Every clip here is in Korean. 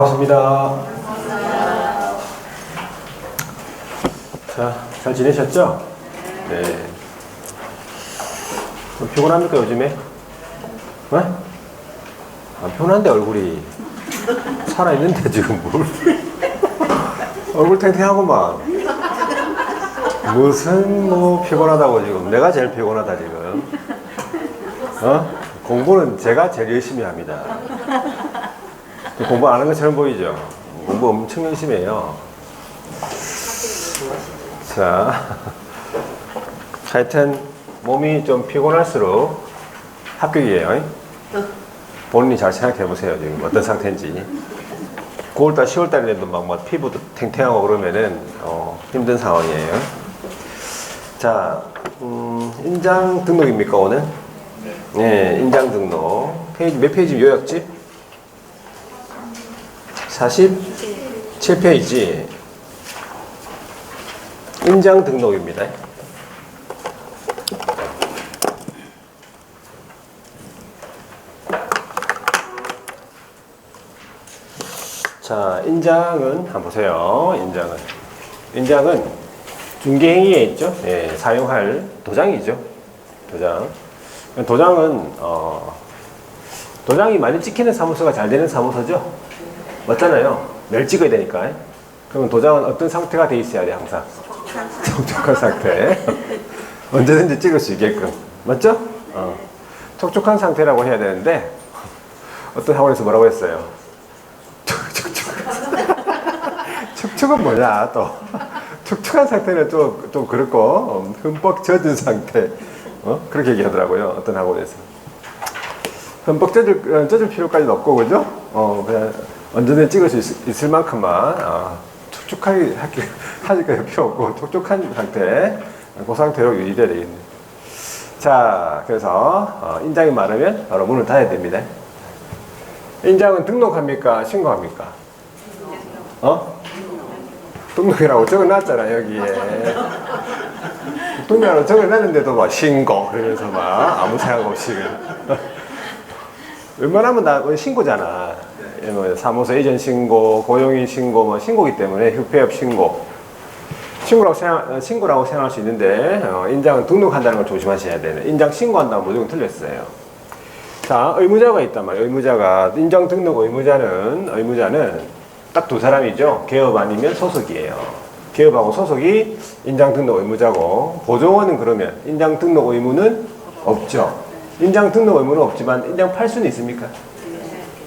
반갑습니다. 자, 잘 지내셨죠? 네. 좀 피곤합니까, 요즘에? 네? 안 피곤한데, 얼굴이. 살아있는데, 지금 뭘. 얼굴 탱탱하구만. 무슨, 피곤하다고 지금. 내가 제일 피곤하다, 지금. 공부는 제가 제일 열심히 합니다. 공부 안 하는 것처럼 보이죠? 공부 엄청 열심히 해요. 자, 하여튼 몸이 좀 피곤할수록 합격이에요. 본인이 잘 생각해 보세요. 지금 어떤 상태인지. 9월달, 10월달에도 막 피부도 탱탱하고 그러면은 힘든 상황이에요. 자, 인장 등록입니까 오늘? 네, 인장 등록. 페이지 몇 페이지 요약지? 47페이지 인장 등록입니다. 자, 인장은 한번 보세요. 인장은 중개행위에 있죠. 예, 사용할 도장이죠. 도장이 많이 찍히는 사무소가 잘 되는 사무소죠. 맞잖아요. 매일 찍어야 되니까. 그러면 도장은 어떤 상태가 돼 있어야 돼, 항상? 촉촉한 상태. 언제든지 찍을 수 있게끔. 맞죠? 촉촉한 상태라고 해야 되는데, 어떤 학원에서 뭐라고 했어요? 촉촉은 뭐냐, 또. 촉촉한 상태는 좀 그렇고, 흠뻑 젖은 상태. 그렇게 얘기하더라고요, 어떤 학원에서. 흠뻑 젖을 필요까지는 없고, 그죠? 그냥, 언제든 찍을 수 있을 만큼만 촉촉하게 하니까 필요 없고 촉촉한 상태, 그 상태로 유지돼야 되겠네요. 자, 그래서 인장이 마르면 바로 문을 닫아야 됩니다. 인장은 등록합니까? 신고합니까? 등록이라고 적어놨잖아 여기에. 등록이라고 적어놨는데도 막 신고 그러면서 막 아무 생각 없이 웬만하면 다 신고잖아. 사무소 이전 신고, 고용인 신고, 신고기 때문에 휴폐업 신고라고 생각할 수 있는데, 인장은 등록한다는 걸 조심하셔야 되네. 인장 신고한다면 무조건 틀렸어요. 자, 의무자가 있단 말이에요. 인장 등록 의무자는 딱 두 사람이죠. 개업 아니면 소속이에요. 개업하고 소속이 인장 등록 의무자고, 보조원은 그러면 인장 등록 의무는 없죠. 인장 등록 의무는 없지만 인장 팔 수는 있습니까?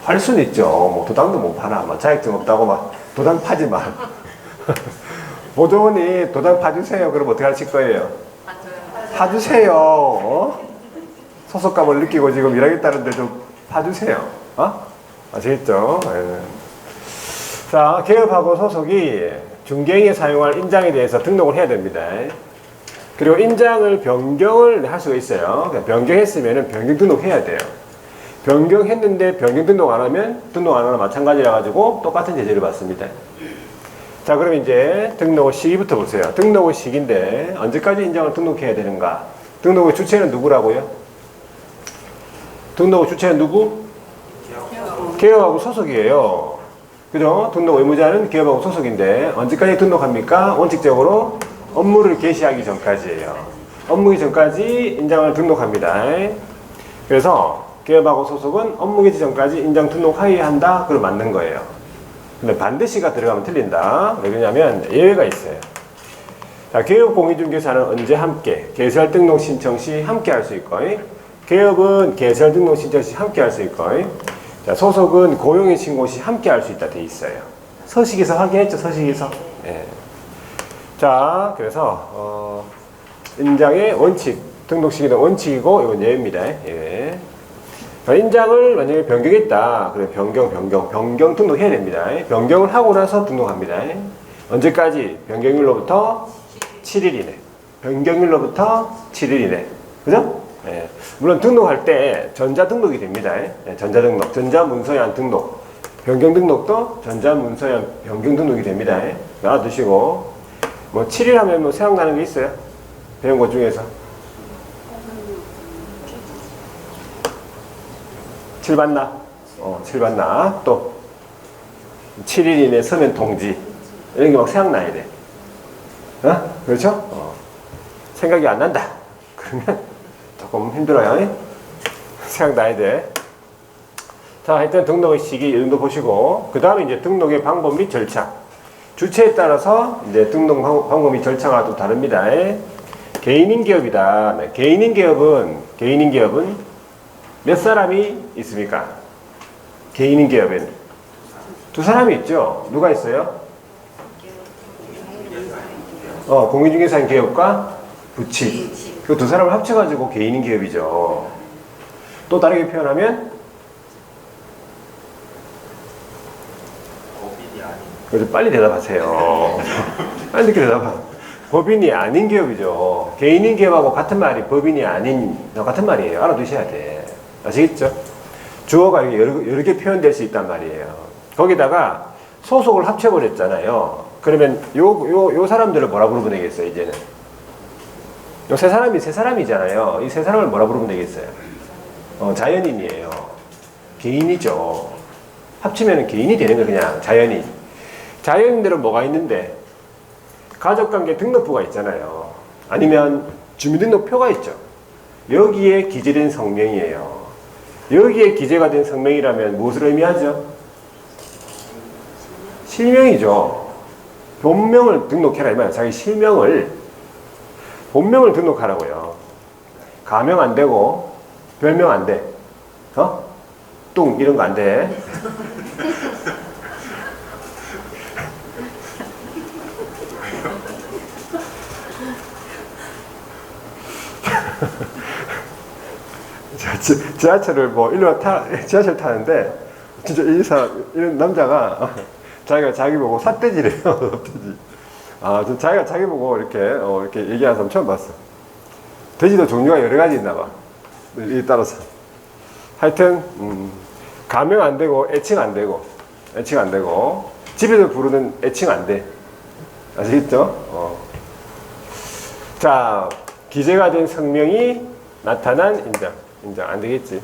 팔 수는 있죠. 도장도 못 파나. 자격증 없다고 도장 파지 마. 보조원이 도장 파주세요. 그럼 어떻게 하실 거예요? 파주세요. 소속감을 느끼고 지금 일하겠다는데 좀 파주세요. 아시겠죠? 예. 자, 개업하고 소속이 중개행위에 사용할 인장에 대해서 등록을 해야 됩니다. 그리고 인장을 변경을 할 수가 있어요. 변경했으면 변경 등록해야 돼요. 변경했는데 변경 등록 안 하면 등록 안 하나 마찬가지라 가지고 똑같은 제재를 받습니다. 자, 그럼 이제 등록 시기부터 보세요. 등록 시기인데 언제까지 인장을 등록해야 되는가? 등록의 주체는 누구라고요? 등록 주체는 누구? 개업하고 소속이에요. 그죠? 등록 의무자는 개업하고 소속인데 언제까지 등록합니까? 원칙적으로 업무를 개시하기 전까지예요. 업무 전까지 인장을 등록합니다. 그래서 개업하고 소속은 업무 개시 전까지 인장 등록하여야 한다. 그걸 맞는 거예요. 근데 반드시가 들어가면 틀린다. 왜 그러냐면 예외가 있어요. 자, 개업 공인중개사는 언제 함께? 개설 등록 신청 시 함께 할 수 있고, 개업은 개설 등록 신청 시 함께 할 수 있고, 자, 소속은 고용인 신고 시 함께 할 수 있다 돼 있어요. 서식에서 확인했죠, 서식에서. 예. 자, 그래서 인장의 원칙, 등록 시기는 원칙이고 이건 예외입니다. 예. 인장을 만약에 변경했다. 그래 변경 등록해야 됩니다. 변경을 하고 나서 등록합니다. 언제까지? 변경일로부터 7일 이내. 변경일로부터 7일 이내. 그죠? 예. 물론 등록할 때 전자 등록이 됩니다. 예. 전자 등록, 전자문서양 등록. 변경 등록도 전자문서양 변경 등록이 됩니다. 알아두시고 7일 하면 생각나는 게 있어요? 배운 것 중에서. 7 봤나? 7 봤나? 또 7일 이내 서면 통지. 이런 게 막 생각나야 돼. 어? 그렇죠? 생각이 안 난다. 그러면 조금 힘들어요. 생각나야 돼. 자, 하여튼 등록의 시기 이 정도 보시고, 그 다음에 이제 등록의 방법 및 절차. 주체에 따라서 이제 등록 방법 및 절차가 좀 다릅니다. 개인인 기업이다. 개인인 기업은 몇 사람이 있습니까? 개인인 기업엔 두 사람이 있죠. 누가 있어요? 공인중개사인 기업과 부칙. 그 두 사람을 합쳐가지고 개인인 기업이죠. 또 다르게 표현하면 그래서 빨리 대답하세요. 빨리 늦게 대답하. 법인이 아닌 기업이죠. 개인인 기업하고 같은 말이 법인이 아닌 같은 말이에요. 알아두셔야 돼. 아시겠죠? 주어가 여러 개 표현될 수 있단 말이에요. 거기다가 소속을 합쳐버렸잖아요. 그러면 요 사람들을 뭐라 부르면 되겠어요, 이제는? 요 세 사람이잖아요. 이 세 사람을 뭐라 부르면 되겠어요? 자연인이에요. 개인이죠. 합치면 개인이 되는 거 그냥 자연인. 자연인들은 뭐가 있는데? 가족관계 등록부가 있잖아요. 아니면 주민등록표가 있죠. 여기에 기재된 성명이에요. 여기에 기재가 된 성명이라면 무엇을 의미하죠? 실명이죠. 본명을 등록해라 이 말이야. 자기 본명을 등록하라고요. 가명 안 되고 별명 안 돼. 뚱 이런 거 안 돼. 지하철을 지하철 타는데 진짜 이런 남자가 자기가 자기 보고 삿돼지래요. 삿돼지. 자기가 자기 보고 이렇게 얘기하는 사람 처음 봤어. 돼지도 종류가 여러 가지 있나 봐. 이에 따라서. 하여튼 가명 안 되고 애칭 안 되고 집에서 부르는 애칭 안 돼. 아시겠죠? 자, 기재가 된 성명이 나타난 인장 안 되겠지.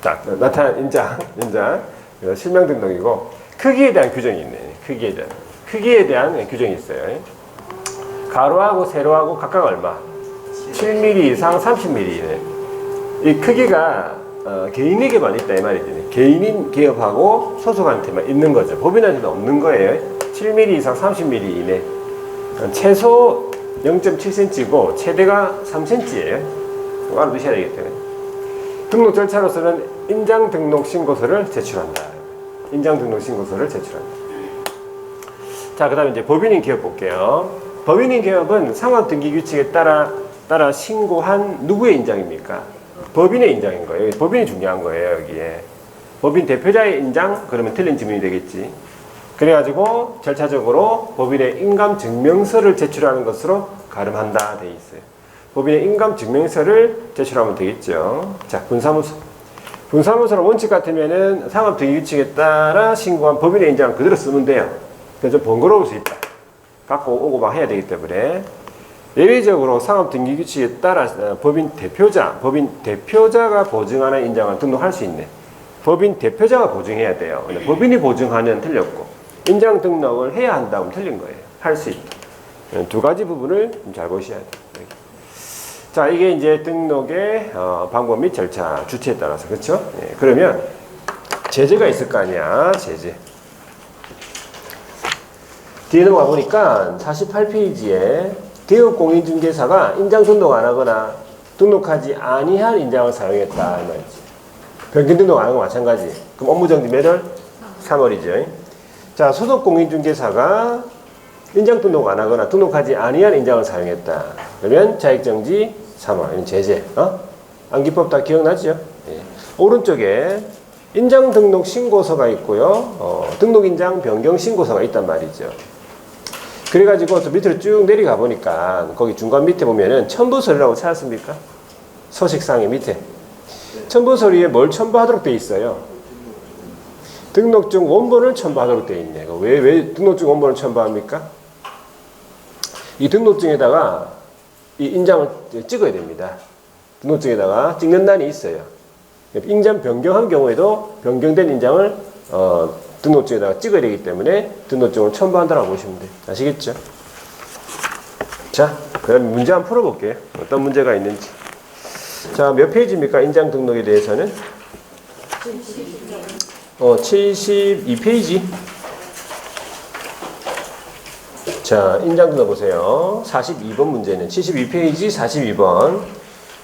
자, 나타난 인장 실명 등록이고 크기에 대한 규정이 있네. 크기에 대한 규정이 있어요. 가로하고 세로하고 각각 얼마? 7mm 이상 30mm 이내. 이 크기가 개인에게만 있다 이 말이지. 개인인 기업하고 소속한테만 있는 거죠. 법인한테는 없는 거예요. 7mm 이상 30mm 이내. 최소 0.7cm고 최대가 3cm예요. 알아두셔야 되겠다. 등록 절차로서는 인장 등록 신고서를 제출한다. 자, 그 다음에 이제 법인인 기업 볼게요. 법인인 기업은 상업등기규칙에 따라 신고한 누구의 인장입니까? 법인의 인장인 거예요. 법인이 중요한 거예요, 여기에. 법인 대표자의 인장? 그러면 틀린 질문이 되겠지. 그래가지고 절차적으로 법인의 인감증명서를 제출하는 것으로 가름한다 돼 있어요. 법인의 인감증명서를 제출하면 되겠죠. 자, 분사무소는 원칙 같으면은 상업등기규칙에 따라 신고한 법인의 인장을 그대로 쓰면 돼요. 그래서 좀 번거로울 수 있다. 갖고 오고 막 해야 되기 때문에 예외적으로 상업등기규칙에 따라 법인 대표자가 보증하는 인장을 등록할 수 있네. 법인 대표자가 보증해야 돼요. 근데 법인이 보증하는 틀렸고 인장 등록을 해야 한다면 틀린 거예요. 할 수 있다. 두 가지 부분을 잘 보셔야 돼요. 자, 이게 이제 등록의 방법 및 절차, 주체에 따라서. 그렇죠? 예, 그러면 제재가 있을 거 아니야. 제재. 뒤에 넘어가 보니까 48페이지에 개업공인중개사가 인장 등록 안 하거나 등록하지 아니한 인장을 사용했다 이 말이지. 변경 등록 안 하는 거 마찬가지. 그럼 업무정지 몇 월? 3월이죠. 자, 소속공인중개사가 인장 등록 안 하거나 등록하지 아니한 인장을 사용했다. 그러면 자격정지 3월. 이건 제재. 암기법 다 기억나죠? 예. 오른쪽에 인장 등록 신고서가 있고요. 등록인장 변경 신고서가 있단 말이죠. 그래가지고 또 밑으로 쭉 내려가 보니까 거기 중간 밑에 보면은 첨부서류라고 찾았습니까? 서식상의 밑에. 첨부서류에 뭘 첨부하도록 돼 있어요? 등록증 원본을 첨부하도록 돼 있네. 왜 등록증 원본을 첨부합니까? 이 등록증에다가 이 인장을 찍어야 됩니다. 등록증에다가 찍는 난이 있어요. 인장 변경한 경우에도 변경된 인장을 등록증에다가 찍어야 되기 때문에 등록증을 첨부한다라고 보시면 돼요. 아시겠죠? 자, 그럼 문제 한번 풀어볼게요. 어떤 문제가 있는지. 자, 몇 페이지입니까? 인장 등록에 대해서는? 72페이지. 자, 인장 등록 보세요. 42번 문제는 72페이지 42번.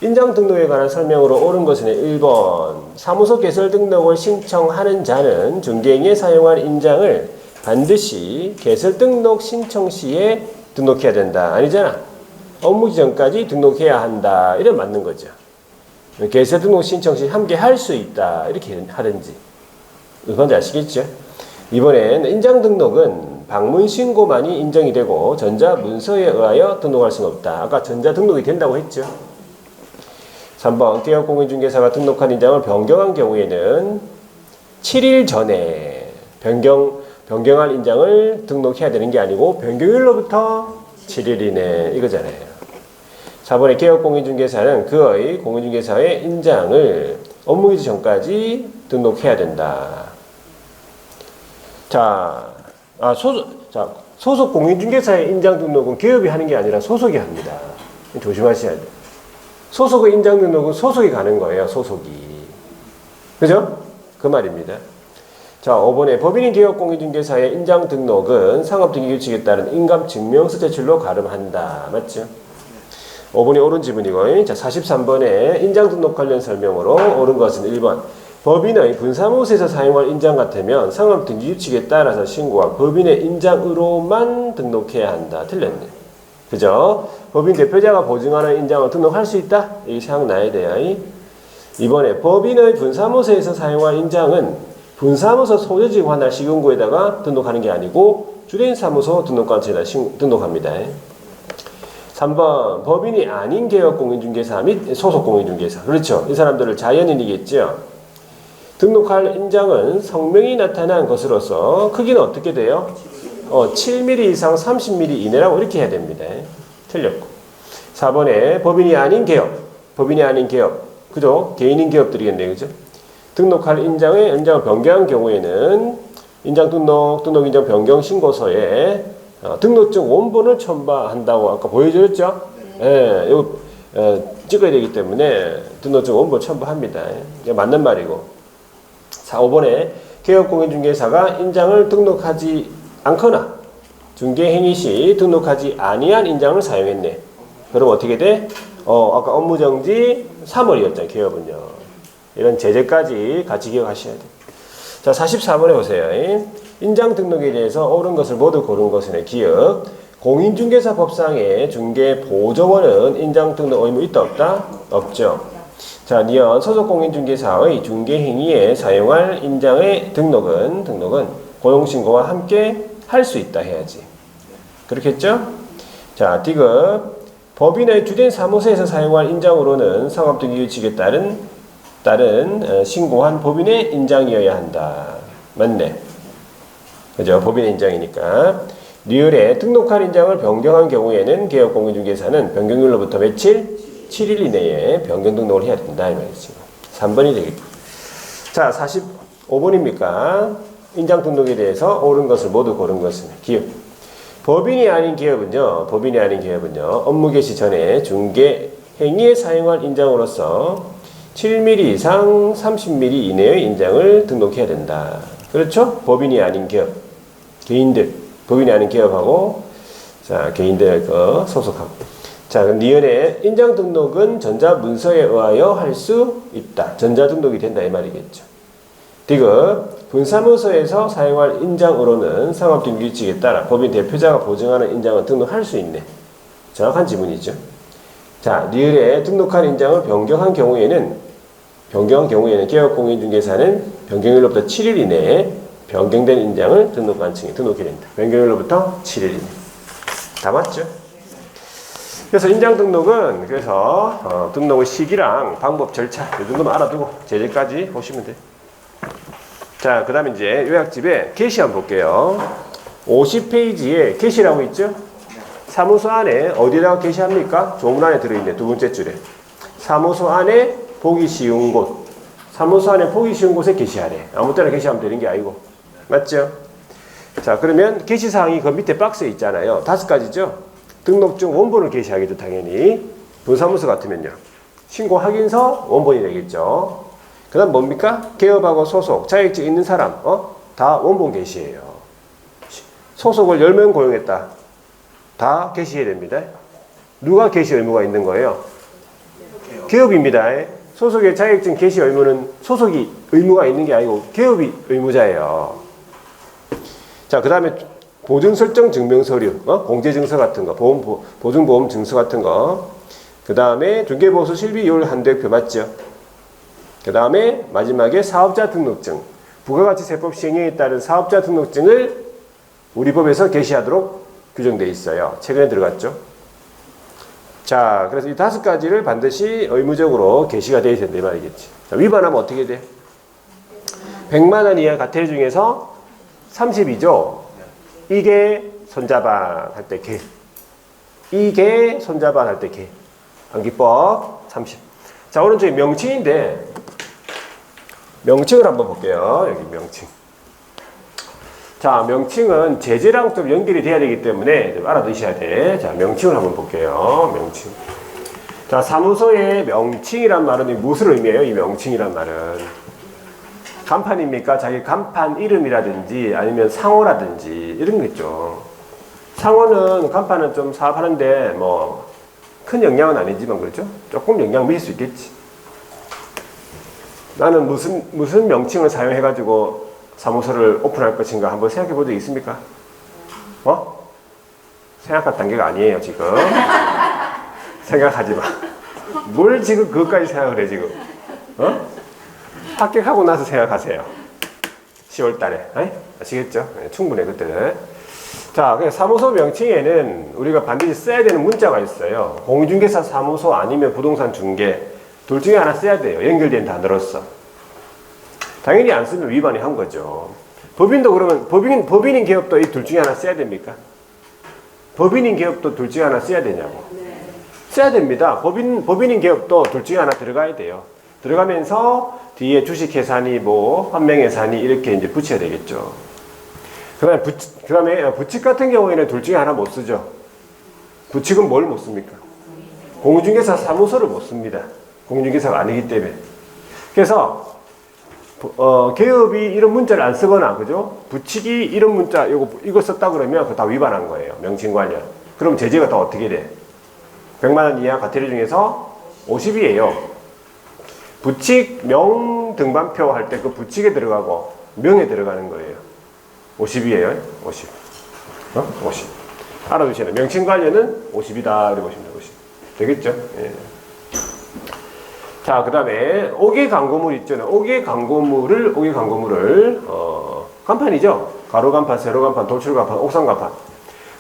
인장 등록에 관한 설명으로 옳은 것은 1번. 사무소 개설 등록을 신청하는 자는 중개행위에 사용할 인장을 반드시 개설 등록 신청 시에 등록해야 된다. 아니잖아. 업무 지정까지 등록해야 한다. 이래 맞는 거죠. 개설 등록 신청 시 함께 할 수 있다. 이렇게 하든지. 이건 아시겠죠? 이번엔 인장 등록은 방문 신고만이 인정이 되고 전자 문서에 의하여 등록할 수는 없다. 아까 전자 등록이 된다고 했죠. 3번 개업공인중개사가 등록한 인장을 변경한 경우에는 7일 전에 변경할 인장을 등록해야 되는 게 아니고 변경일로부터 7일 이내 이거잖아요. 4번에 개업공인중개사는 그의 공인중개사의 인장을 업무이주 전까지 등록해야 된다. 소속 공인중개사의 인장 등록은 기업이 하는 게 아니라 소속이 합니다. 조심하셔야 돼요. 소속의 인장 등록은 소속이 가는 거예요. 소속이. 그죠? 그 말입니다. 자, 5번에 법인인 개업공인중개사의 인장 등록은 상업등기규칙에 따른 인감증명서 제출로 가름한다. 맞죠? 5번이 옳은 지문이고, 자, 43번에 인장 등록 관련 설명으로 옳은 것은 1번. 법인의 분사무소에서 사용할 인장 같으면 상업등기규칙에 따라서 신고한 법인의 인장으로만 등록해야 한다. 틀렸네. 그죠? 법인 대표자가 보증하는 인장을 등록할 수 있다? 이게 생각나야 돼요. 이번에 법인의 분사무소에서 사용할 인장은 분사무소 소유지 관할 시군구에다가 등록하는 게 아니고 주된 사무소 등록관청에다 등록합니다. 3번 법인이 아닌 개업공인중개사 및 소속공인중개사. 그렇죠. 이 사람들을 자연인이겠죠. 등록할 인장은 성명이 나타난 것으로서 크기는 어떻게 돼요? 7mm 이상 30mm 이내라고 이렇게 해야 됩니다. 틀렸고. 4번에 법인이 아닌 기업. 그죠? 개인인 기업들이겠네요. 그죠? 등록할 인장을 변경한 경우에는 인장 등록 인장 변경 신고서에 등록증 원본을 첨부한다고 아까 보여드렸죠? 예, 이거 찍어야 되기 때문에 등록증 원본 첨부합니다. 이게 맞는 말이고. 5번에 개업공인중개사가 인장을 등록하지 않거나 중개행위 시 등록하지 아니한 인장을 사용했네. 그럼 어떻게 돼? 아까 업무정지 3월이었잖아요. 개업은요. 이런 제재까지 같이 기억하셔야 돼요. 자, 44번에 보세요. 인장 등록에 대해서 옳은 것을 모두 고른 것은 기억. 공인중개사 법상의 중개보조원은 인장 등록 의무 있다 없다? 없죠. 자, 니은 소속공인중개사의 중개행위에 사용할 인장의 등록은 고용신고와 함께 할 수 있다 해야지. 그렇겠죠? 자, 디귿 법인의 주된 사무소에서 사용할 인장으로는 상업등기규칙에 따른 신고한 법인의 인장이어야 한다. 맞네. 그죠? 법인의 인장이니까. 리을에 등록할 인장을 변경한 경우에는 개업공인중개사는 변경일로부터 며칠? 7일 이내에 변경 등록을 해야 된다. 이 말이죠. 3번이 되겠고. 자, 45번입니까? 인장 등록에 대해서 옳은 것을 모두 고른 것은 기업. 법인이 아닌 기업은요. 업무 개시 전에 중개 행위에 사용할 인장으로서 7mm 이상 30mm 이내의 인장을 등록해야 된다. 그렇죠? 법인이 아닌 기업. 개인들. 법인이 아닌 기업하고 자, 개인들 소속하고. 자, 그럼 니은의 인장 등록은 전자문서에 의하여 할 수 있다. 전자등록이 된다 이 말이겠죠. 디귿 분사무소에서 사용할 인장으로는 상업등기규칙에 따라 법인 대표자가 보증하는 인장을 등록할 수 있네. 정확한 지문이죠. 자, 리을에 등록한 인장을 변경한 경우에는 개업공인중개사는 변경일로부터 7일 이내에 변경된 인장을 등록관청에 등록해야 된다. 변경일로부터 7일 이내. 다 맞죠? 그래서 인장 등록은 등록의 시기랑 방법 절차 이 정도만 알아두고 제재까지 보시면 돼요. 자, 그 다음에 이제 요약집에 게시 한번 볼게요. 50페이지에 게시라고 있죠? 사무소 안에 어디다가 게시합니까? 조문 안에 들어있네. 두 번째 줄에. 사무소 안에 보기 쉬운 곳. 사무소 안에 보기 쉬운 곳에 게시하래. 아무 때나 게시하면 되는 게 아니고. 맞죠? 자, 그러면 게시사항이 그 밑에 박스에 있잖아요. 5가지죠? 등록증 원본을 게시하겠죠, 당연히. 분사무소 같으면요. 신고 확인서 원본이 되겠죠. 그 다음 뭡니까? 개업하고 소속, 자격증 있는 사람, 다 원본 게시해요. 소속을 10명 고용했다. 다 게시해야 됩니다. 누가 게시 의무가 있는 거예요? 개업입니다. 소속의 자격증 게시 의무는 소속이 의무가 있는 게 아니고 개업이 의무자예요. 자, 그 다음에 보증설정 증명서류, 공제증서 같은 거, 보증보험 증서 같은 거. 그 다음에 중개보수 실비율 한도액표 맞죠? 그 다음에 마지막에 사업자 등록증. 부가가치세법 시행령에 따른 사업자 등록증을 우리 법에서 게시하도록 규정되어 있어요. 최근에 들어갔죠? 자, 그래서 이 5가지를 반드시 의무적으로 게시가 되어야 된다 이 말이겠지. 자, 위반하면 어떻게 돼? 100만 원 이하 과태료 중에서 32조. 이게 손자반 할 때 개. 이게 손자반 할 때 개. 암기법 30. 자, 오른쪽에 명칭인데 명칭을 한번 볼게요. 여기 명칭. 자, 명칭은 제재랑 좀 연결이 돼야 되기 때문에 좀 알아두셔야 돼. 자, 명칭을 한번 볼게요. 명칭. 자, 사무소의 명칭이란 말은 무엇을 의미해요? 이 명칭이란 말은 간판입니까? 자기 간판 이름이라든지 아니면 상호라든지 이런 거 있죠. 상호는 간판은 좀 사업하는데 뭐 큰 영향은 아니지만 그렇죠? 조금 영향 미칠 수 있겠지. 나는 무슨 명칭을 사용해가지고 사무소를 오픈할 것인가 한번 생각해 본 적 있습니까? 생각할 단계가 아니에요, 지금. 생각하지 마. 뭘 지금 그것까지 생각을 해, 지금. 합격하고 나서 생각하세요. 10월 달에. 아시겠죠? 네, 충분해, 그때. 자, 사무소 명칭에는 우리가 반드시 써야 되는 문자가 있어요. 공인중개사 사무소 아니면 부동산 중개. 둘 중에 하나 써야 돼요. 연결된 단어로서. 당연히 안 쓰면 위반이 한 거죠. 법인도 그러면 법인인 기업도 이 둘 중에 하나 써야 됩니까? 법인인 기업도 둘 중에 하나 써야 되냐고. 써야 됩니다. 법인인 기업도 둘 중에 하나 들어가야 돼요. 들어가면서 뒤에 주식회사니 뭐 환명회사니 이렇게 이제 붙여야 되겠죠. 그다음에 부칙 같은 경우에는 둘 중에 하나 못 쓰죠. 부칙은 뭘 못 씁니까? 공인중개사 사무소를 못 씁니다. 공인중개사가 아니기 때문에. 그래서 개업이 이런 문자를 안 쓰거나, 그죠? 부칙이 이런 문자, 이거 썼다 그러면 그거 다 위반한 거예요. 명칭 관련. 그럼 제재가 더 어떻게 돼? 100만 원 이하 과태료 중에서 50이에요. 부칙 명 등반표 할 때 그 부칙에 들어가고 명에 들어가는 거예요. 50이에요. 50. 50. 알아두시네. 명칭 관련은 50이다. 이렇게 보시면 50. 되겠죠? 예. 자, 그 다음에 5개 광고물 있잖아요. 5개 광고물을 간판이죠. 가로 간판, 세로 간판, 돌출 간판, 옥상 간판.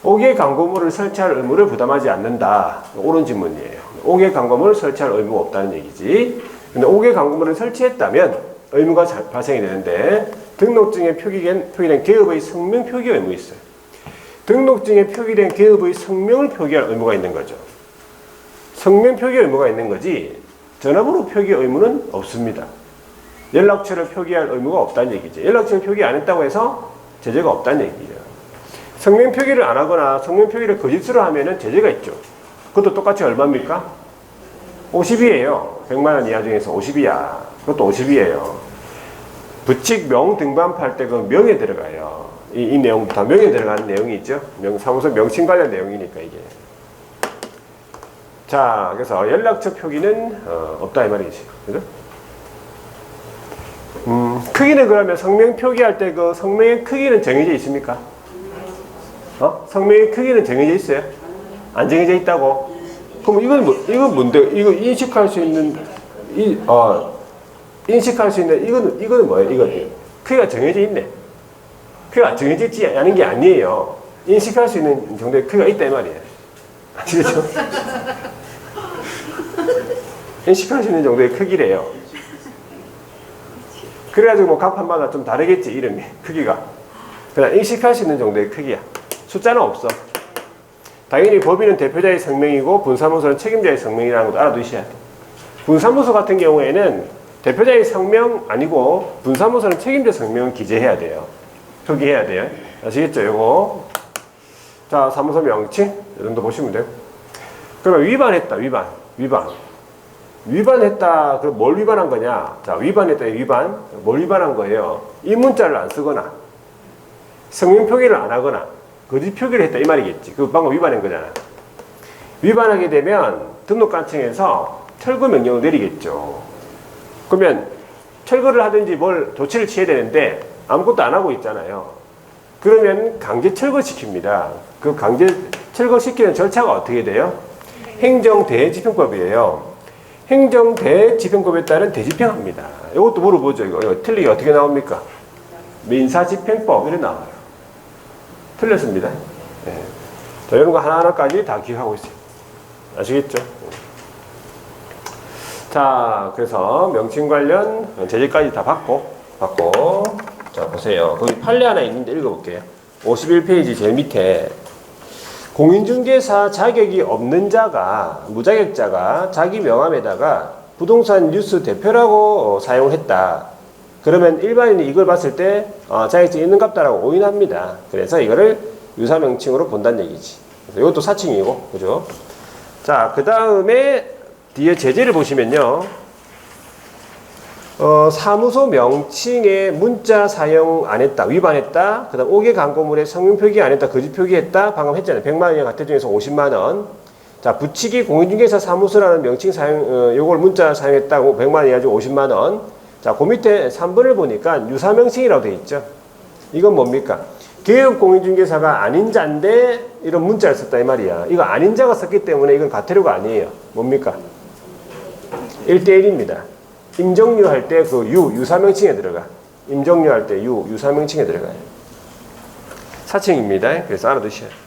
5개 광고물을 설치할 의무를 부담하지 않는다. 옳은 질문이에요. 5개 광고물을 설치할 의무가 없다는 얘기지. 근데 5개 광고물을 설치했다면 의무가 발생이 되는데 등록증에 표기된 개업의 성명 표기 의무 있어요. 등록증에 표기된 개업의 성명을 표기할 의무가 있는 거죠. 성명 표기 의무가 있는 거지 전화번호 표기 의무는 없습니다. 연락처를 표기할 의무가 없다는 얘기죠. 연락처를 표기 안 했다고 해서 제재가 없다는 얘기죠. 성명 표기를 안 하거나 성명 표기를 거짓으로 하면은 제재가 있죠. 그것도 똑같이 얼마입니까? 50이에요. 100만 원 이하 중에서 50이야. 그것도 50이에요. 부칙 명 등반할 때 그 명에 들어가요. 이 내용부터 명에 들어가는 내용이 있죠. 사무소 명칭 관련 내용이니까 이게. 자, 그래서 연락처 표기는 없다 이 말이지. 그죠? 크기는 그러면 성명 표기할 때 그 성명의 크기는 정해져 있습니까? 성명의 크기는 정해져 있어요? 안 정해져 있다고? 그럼 이건 뭔데? 이거 인식할 수 있는 이거는 뭐예요? 이거는 크기가 정해져 있네. 크기가 정해져 있지 않은 게 아니에요. 인식할 수 있는 정도의 크기가 있다 이 말이에요. 아시겠죠? 인식할 수 있는 정도의 크기래요. 그래가지고 뭐 간판마다 좀 다르겠지 이름이 크기가. 그냥 인식할 수 있는 정도의 크기야. 숫자는 없어. 당연히 법인은 대표자의 성명이고 분사무소는 책임자의 성명이라는 것도 알아두셔야 돼. 분사무소 같은 경우에는 대표자의 성명 아니고 분사무소는 책임자 성명을 기재해야 돼요. 표기해야 돼요. 아시겠죠? 요거. 자, 사무소 명칭. 이 정도 보시면 돼요. 그러면 위반했다, 위반했다. 그럼 뭘 위반한 거냐? 자, 위반했다, 위반. 뭘 위반한 거예요? 이 문자를 안 쓰거나, 성명 표기를 안 하거나, 거짓 표기를 했다. 이 말이겠지. 그 방금 위반한 거잖아. 위반하게 되면 등록관청에서 철거 명령을 내리겠죠. 그러면 철거를 하든지 뭘 조치를 취해야 되는데 아무것도 안 하고 있잖아요. 그러면 강제 철거시킵니다. 그 강제 철거시키는 절차가 어떻게 돼요? 행정대집행법이에요. 행정대집행법에 따른 대집행합니다. 이것도 물어보죠. 이거 틀리게 어떻게 나옵니까? 민사집행법 이래 나와요. 틀렸습니다. 네. 자, 이런 거 하나하나까지 다 기억하고 있어요. 아시겠죠? 자, 그래서 명칭 관련 제재까지 다 받고. 자, 보세요. 거기 판례 하나 있는데 읽어볼게요. 51페이지 제일 밑에. 공인중개사 자격이 없는 자가, 무자격자가 자기 명함에다가 부동산 뉴스 대표라고 사용했다. 그러면 일반인이 이걸 봤을 때 자격증 있는 갑다라고 오인합니다. 그래서 이거를 유사명칭으로 본다는 얘기지. 이것도 사칭이고, 그죠? 자, 그 다음에 뒤에 제재를 보시면요. 사무소 명칭에 문자 사용 안 했다, 위반했다. 그 다음 5개 광고물에 성명 표기 안 했다, 거짓 표기했다. 방금 했잖아요. 100만 원이나 가태 중에서 50만 원. 자, 붙이기 공인중개사 사무소라는 명칭 사용, 요걸 문자 사용했다고 100만 원이 아니고 50만 원. 자, 그 밑에 3번을 보니까 유사명칭이라고 되어 있죠. 이건 뭡니까? 개업 공인중개사가 아닌 자인데 이런 문자를 썼다 이 말이야. 이거 아닌 자가 썼기 때문에 이건 가태료가 아니에요. 뭡니까? 1대1입니다. 임정유 할 때 그 유사명칭에 들어가. 임정유 할 때 유사명칭에 들어가요. 사칭입니다. 그래서 알아두셔야 돼요.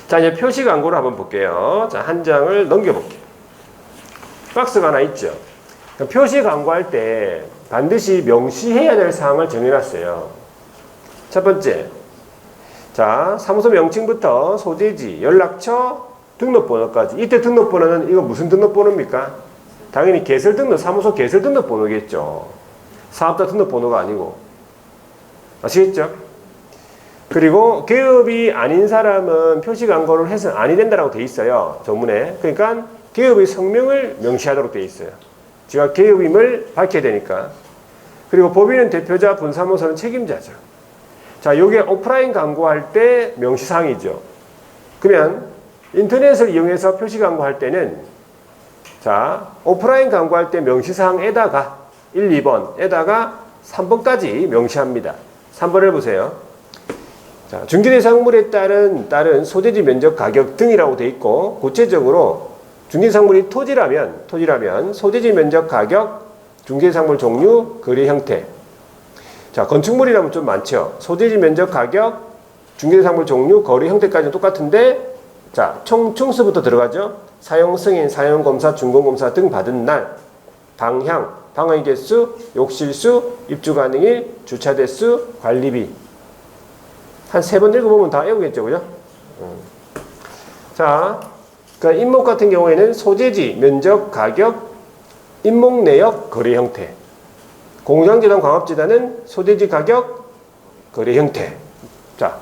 자, 이제 표시 광고를 한번 볼게요. 자, 한 장을 넘겨볼게요. 박스가 하나 있죠. 표시 광고할 때 반드시 명시해야 될 사항을 정해놨어요. 첫 번째. 자, 사무소 명칭부터 소재지, 연락처, 등록번호까지. 이때 등록번호는 이거 무슨 등록번호입니까? 당연히 개설 등록, 사무소 개설 등록번호겠죠. 사업자 등록번호가 아니고. 아시겠죠? 그리고 개업이 아닌 사람은 표시 광고를 해서는 아니 된다라고 돼 있어요. 정문에. 그러니까 개업의 성명을 명시하도록 돼 있어요. 제가 개업임을 밝혀야 되니까. 그리고 법인은 대표자, 분사무소는 책임자죠. 자, 요게 오프라인 광고할 때 명시사항이죠. 그러면 인터넷을 이용해서 표시 광고할 때는 자, 오프라인 광고할 때 명시사항에다가 1, 2번에다가 3번까지 명시합니다. 3번을 보세요. 자, 중개대상물에 따른 소재지 면적 가격 등이라고 돼 있고, 구체적으로 중개상물이 토지라면 소재지 면적 가격, 중개상물 종류, 거래 형태. 자, 건축물이라면 좀 많죠. 소재지 면적 가격, 중개상물 종류, 거래 형태까지는 똑같은데, 자, 총수부터 들어가죠. 사용 승인, 사용 검사, 준공 검사 등 받은 날, 방향, 방의 개수, 욕실수, 입주 가능일, 주차 대수, 관리비. 한 3번 읽어보면 다 외우겠죠, 그죠? 자, 그러니까 임목 같은 경우에는 소재지, 면적, 가격, 임목 내역, 거래 형태. 공장재단, 광업재단은 소재지, 가격, 거래 형태. 자,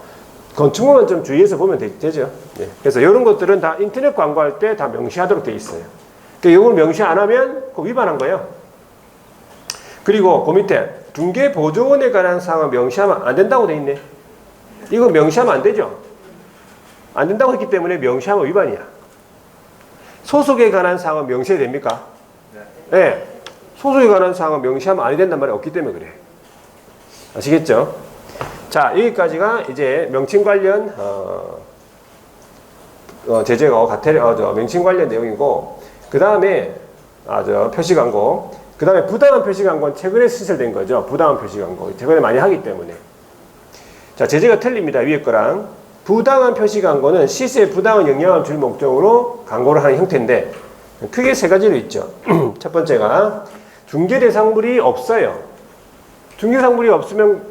건축물만 좀 주의해서 보면 되죠. 네. 그래서 이런 것들은 다 인터넷 광고할 때 다 명시하도록 되어 있어요. 그러니까 이걸 명시 안 하면 그거 위반한 거예요. 그리고 그 밑에 중개보조원에 관한 사항은 명시하면 안 된다고 되어 있네. 이거 명시하면 안 되죠. 안 된다고 했기 때문에 명시하면 위반이야. 소속에 관한 사항은 명시해야 됩니까? 네. 소속에 관한 사항은 명시하면 안 된단 말이 없기 때문에 그래. 아시겠죠? 자, 여기까지가 이제 명칭 관련 제재가 명칭 관련 내용이고, 그 다음에 표시 광고, 그 다음에 부당한 표시 광고는 최근에 신설된 거죠. 부당한 표시 광고 최근에 많이 하기 때문에. 자, 제재가 틀립니다. 위에 거랑. 부당한 표시 광고는 시세에 부당한 영향을 줄 목적으로 광고를 하는 형태인데 크게 3가지로 있죠. 첫 번째가 중개대상물이 없어요. 중개상물이 없으면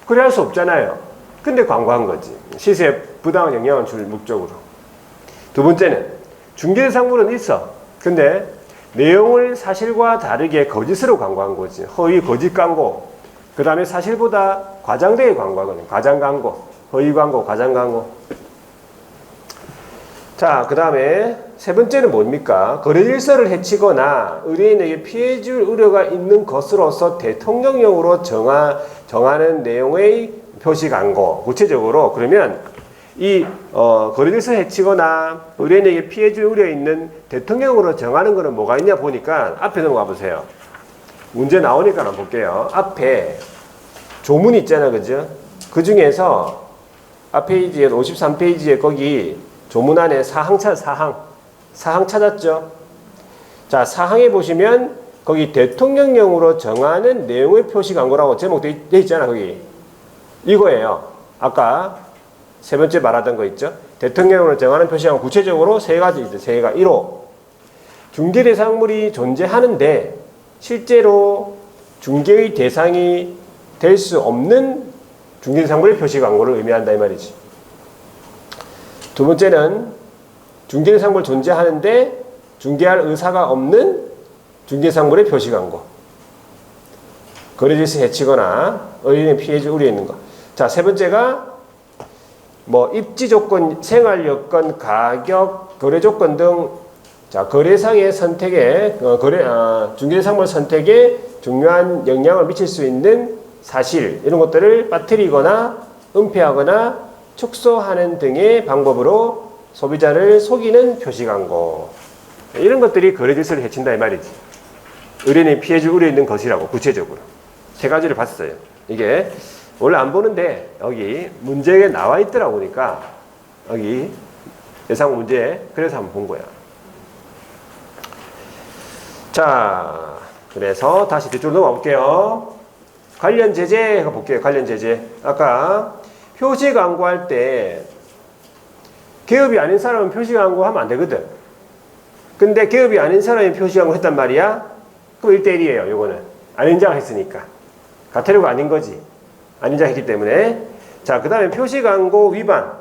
그래 할 수 없잖아요. 근데 광고한 거지. 시세에 부당한 영향을 줄 목적으로. 두 번째는 중개대상물은 있어. 근데 내용을 사실과 다르게 거짓으로 광고한 거지. 허위 거짓 광고. 그 다음에 사실보다 과장되게 광고하거든요. 과장 광고, 허위 광고, 과장 광고. 자, 그 다음에 세 번째는 뭡니까? 거래 질서를 해치거나 의뢰인에게 피해 줄 우려가 있는 것으로서 대통령령으로 정하는 내용의 표시 광고. 구체적으로 그러면 이 거래 질서 해치거나 의뢰인에게 피해 줄 우려 있는 대통령령으로 정하는 거는 뭐가 있냐 보니까 앞에 넘어가 보세요. 문제 나오니까 한번 볼게요. 앞에 조문이 있잖아요. 그죠? 그 중에서 앞 페이지에 53페이지에 거기 조문 안에 사항 찾았죠? 자, 사항에 보시면 거기 대통령령으로 정하는 내용의 표시 광고라고 제목되어 있잖아. 거기 이거예요. 아까 세 번째 말하던 거 있죠? 대통령령으로 정하는 표시 광고 구체적으로 세 가지 있죠. 세 가지. 1호 중개 대상물이 존재하는데 실제로 중개의 대상이 될 수 없는 중개 대상물의 표시 광고를 의미한다 이 말이지. 두 번째는 중개 대상물 존재하는데 중개할 의사가 없는 중개 대상물의 표시 광고. 거래 질서 해치거나 의뢰인의 피해 줄 우려 있는 거. 자, 세 번째가 뭐 입지 조건, 생활 여건, 가격, 거래 조건 등 자, 거래상의 선택에 중개 대상물 선택에 중요한 영향을 미칠 수 있는 사실 이런 것들을 빠뜨리거나 은폐하거나 축소하는 등의 방법으로 소비자를 속이는 표시 광고. 이런 것들이 거래 질서를 해친다 이 말이지. 의뢰인이 피해 줄 우려 있는 것이라고 구체적으로. 세 가지를 봤어요. 이게 원래 안 보는데 여기 문제에 나와 있더라고 보니까 여기 예상 문제 그래서 한번 본 거야. 자, 그래서 다시 뒤쪽으로 넘어가 볼게요. 관련 제재 볼게요. 관련 제재. 아까 표시 광고할 때 기업이 아닌 사람은 표시 광고하면 안 되거든. 근데 기업이 아닌 사람이 표시 광고 했단 말이야? 그럼 1대1이에요. 요거는. 안 인정했으니까. 가태료가 아닌 거지. 안 인정했기 때문에. 자, 그 다음에 표시 광고 위반.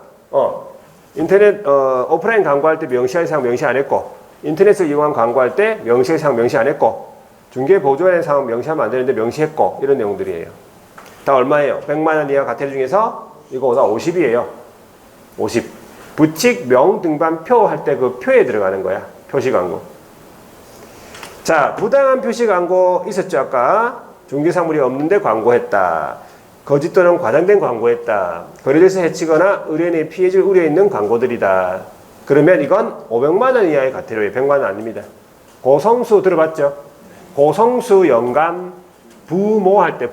인터넷, 오프라인 광고할 때 명시할 사항 명시 안 했고, 인터넷을 이용한 광고할 때 명시할 사항 명시 안 했고, 중개 보조하는 사항 명시하면 안 되는데 명시했고, 이런 내용들이에요. 다 얼마예요? 100만 원 이하 가태료 중에서 이거 다 50이에요. 50. 부칙 명 등반표 할 때 그 표에 들어가는 거야. 표시 광고. 자, 부당한 표시 광고 있었죠, 아까. 중개사물이 없는데 광고했다. 거짓 또는 과장된 광고했다. 거래질서 해치거나 의뢰인에 피해 줄 우려 있는 광고들이다. 그러면 이건 500만 원 이하의 가태료예요. 100만 원 아닙니다. 고성수 들어봤죠? 고성수 영감 부모 할 때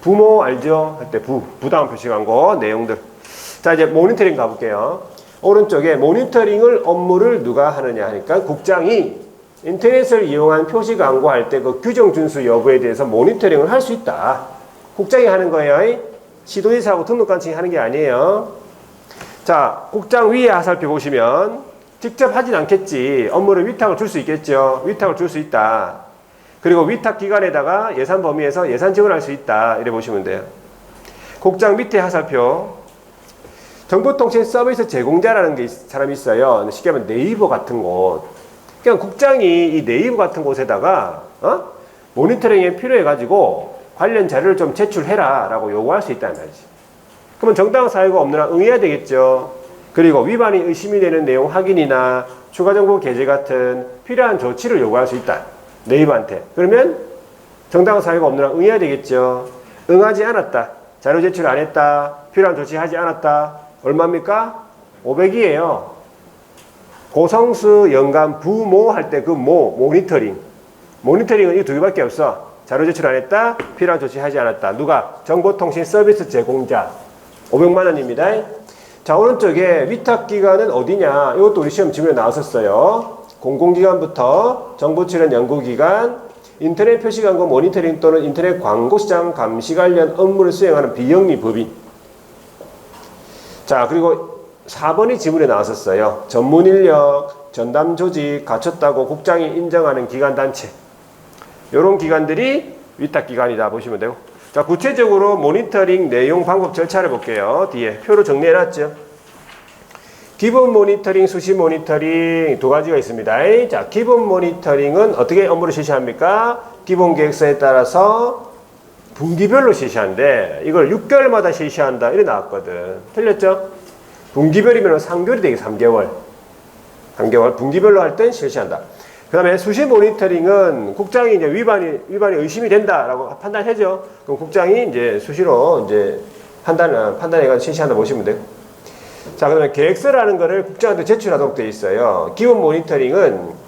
부모 알죠? 할 때 부당한 표시 광고 내용들. 자, 이제 모니터링 가볼게요. 오른쪽에 모니터링을 업무를 누가 하느냐 하니까 국장이 인터넷을 이용한 표시 광고할 때 그 규정 준수 여부에 대해서 모니터링을 할 수 있다. 국장이 하는 거예요. 시도지사하고 등록관청이 하는 게 아니에요. 자, 국장 위에 하살표 보시면 직접 하진 않겠지. 업무를 위탁을 줄 수 있겠죠. 위탁을 줄 수 있다. 그리고 위탁 기관에다가 예산 범위에서 예산 지원할 수 있다. 이래 보시면 돼요. 국장 밑에 하살표. 정보통신 서비스 제공자라는 게 사람이 있어요. 쉽게 하면 네이버 같은 곳. 그냥 국장이 이 네이버 같은 곳에다가 모니터링에 필요해가지고 관련 자료를 좀 제출해라 라고 요구할 수 있다는 말이지. 그러면 정당한 사유가 없는 한 응해야 되겠죠. 그리고 위반이 의심이 되는 내용 확인이나 추가 정보 게재 같은 필요한 조치를 요구할 수 있다. 네이버한테. 그러면 정당한 사유가 없는 한 응해야 되겠죠. 응하지 않았다. 자료 제출 안 했다. 필요한 조치하지 않았다. 얼마입니까? 500이에요. 고성수 영감 부모 할 때 그 모니터링. 모니터링은 이 두 개밖에 없어. 자료 제출 안 했다. 필요한 조치하지 않았다. 누가? 정보통신 서비스 제공자. 500만 원입니다. 자, 오른쪽에 위탁기관은 어디냐? 이것도 우리 시험 지문에 나왔었어요. 공공기관부터 정보 출연 연구기관, 인터넷 표시광고 모니터링 또는 인터넷 광고시장 감시 관련 업무를 수행하는 비영리 법인. 자, 그리고 4번이 지문에 나왔었어요. 전문 인력, 전담 조직 갖췄다고 국장이 인정하는 기관단체. 이런 기관들이 위탁기관이다 보시면 되고. 자, 구체적으로 모니터링 내용 방법 절차를 볼게요. 뒤에 표로 정리해놨죠. 기본 모니터링, 수시 모니터링 두 가지가 있습니다. 자, 기본 모니터링은 어떻게 업무를 실시합니까? 기본 계획서에 따라서 분기별로 실시한데 이걸 6개월마다 실시한다 이래 나왔거든. 틀렸죠? 분기별이면 3개월이 되게 3개월. 3개월 분기별로 할 땐 실시한다. 그 다음에 수시 모니터링은 국장이 이제 위반이 의심이 된다라고 판단하죠. 그럼 국장이 이제 수시로 이제 판단해가지고 실시한다 보시면 돼요. 자, 그러면 계획서라는 거를 국장한테 제출하도록 되어 있어요. 기본 모니터링은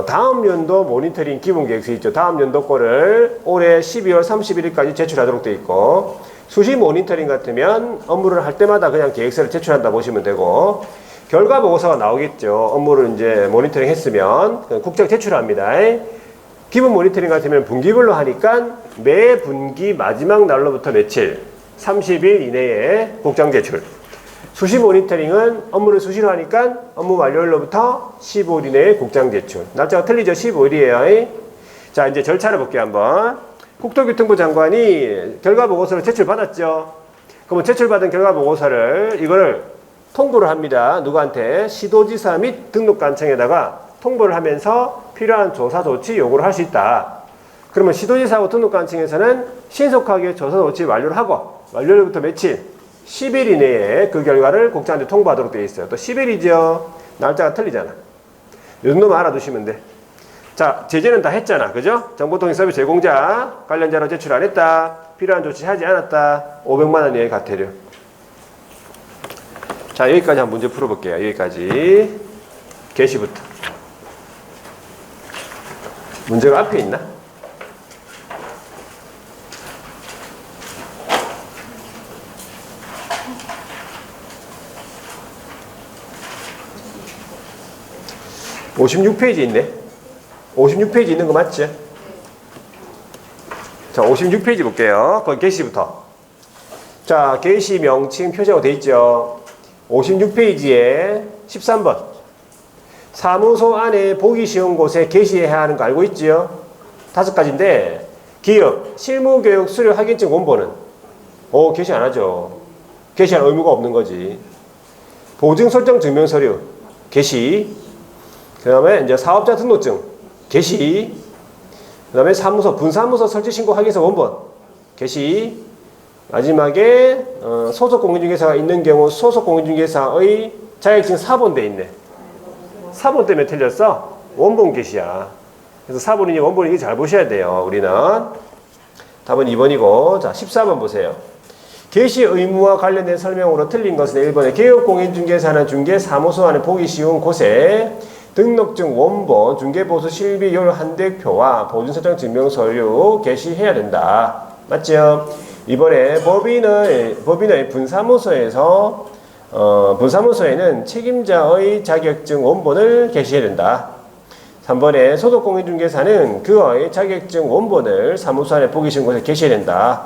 다음 연도 모니터링 기본 계획서 있죠. 다음 연도 거를 올해 12월 31일까지 제출하도록 되어 있고, 수시 모니터링 같으면 업무를 할 때마다 그냥 계획서를 제출한다 보시면 되고, 결과 보고서가 나오겠죠. 업무를 이제 모니터링 했으면 국장 제출합니다. 기본 모니터링 같으면 분기별로 하니까 매 분기 마지막 날로부터 며칠 30일 이내에 국장 제출. 수시 모니터링은 업무를 수시로 하니까 업무 완료일로부터 15일 이내에 국장 제출. 날짜가 틀리죠? 15일이에요. 자, 이제 절차를 볼게요, 한번. 국토교통부 장관이 결과 보고서를 제출받았죠. 그러면 제출받은 결과 보고서를 이거를 통보를 합니다. 누구한테? 시도지사 및 등록관청에다가 통보를 하면서 필요한 조사 조치 요구를 할 수 있다. 그러면 시도지사하고 등록관청에서는 신속하게 조사 조치 완료를 하고, 완료일부터 며칠? 10일 이내에 그 결과를 국장한테 통보하도록 되어 있어요. 또 10일이죠. 날짜가 틀리잖아. 이 정도만 알아두시면 돼. 자, 제재는 다 했잖아. 그죠? 정보통신 서비스 제공자 관련자로 제출 안 했다. 필요한 조치 하지 않았다. 500만 원 이하의 과태료. 자, 여기까지 한번 문제 풀어볼게요. 여기까지. 게시부터. 문제가 앞에 있나? (56페이지) 있네. 56페이지 있는 거 맞지? 자, 56페이지 볼게요. 거기 게시부터. 자, 게시 명칭 표시하고 돼 있죠. 56페이지에 13번. 사무소 안에 보기 쉬운 곳에 게시해야 하는 거 알고 있지요? 5가지인데, 기업, 실무교육 수료 확인증 원본은? 게시 안 하죠. 게시할 의무가 없는 거지. 보증 설정 증명 서류, 게시. 그 다음에 이제 사업자 등록증, 게시. 그 다음에 사무소, 분사무소 설치 신고 확인서 원본, 게시. 마지막에 소속 공인중개사가 있는 경우 소속 공인중개사의 자격증 사본돼 있네. 사본 때문에 틀렸어? 원본 게시야. 그래서 사본이니 원본이니 잘 보셔야 돼요. 우리는 답은 2번이고, 자 14번 보세요. 게시 의무와 관련된 설명으로 틀린 것은 1번에 개업공인중개사는 중개사무소 안에 보기 쉬운 곳에 등록증 원본, 중개보수 실비율 한대표와 보증설정 증명서류 게시해야 된다. 맞죠? 이번에 법인의 분사무소에서 분사무소에는 책임자의 자격증 원본을 게시해야 된다. 3번에 소속공인중개사는 그의 자격증 원본을 사무소 안에 보기 쉬운 곳에 게시해야 된다.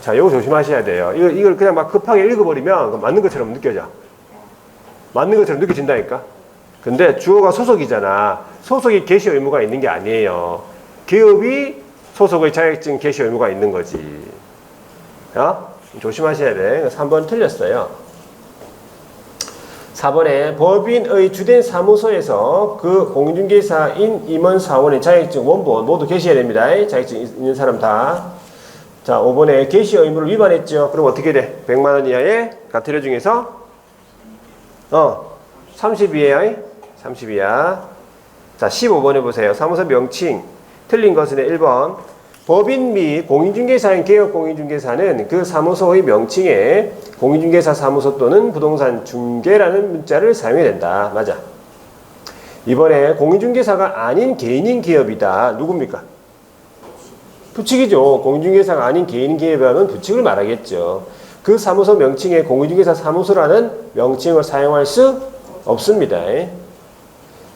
자, 이거 조심하셔야 돼요. 이걸 그냥 막 급하게 읽어버리면 맞는 것처럼 느껴져. 맞는 것처럼 느껴진다니까. 근데 주어가 소속이잖아. 소속이 게시 의무가 있는 게 아니에요. 기업이 소속의 자격증 게시 의무가 있는 거지. 조심하셔야 돼. 3번 틀렸어요. 4번에 법인의 주된 사무소에서 그 공인중개사인 임원사원의 자격증 원본 모두 게시해야 됩니다. 자격증 있는 사람 다. 자, 5번에 게시 의무를 위반했죠. 그럼 어떻게 돼? 100만 원 이하의 과태료 중에서 30이에요. 30이야. 자, 15번에 보세요. 사무소 명칭 틀린 것은 1번. 법인 및 공인중개사인 개업공인중개사는 그 사무소의 명칭에 공인중개사 사무소 또는 부동산 중개라는 문자를 사용해야 된다. 맞아. 이번에 공인중개사가 아닌 개인인 기업이다. 누굽니까? 부칙이죠. 공인중개사가 아닌 개인 기업이라면 부칙을 말하겠죠. 그 사무소 명칭에 공인중개사 사무소라는 명칭을 사용할 수 없습니다.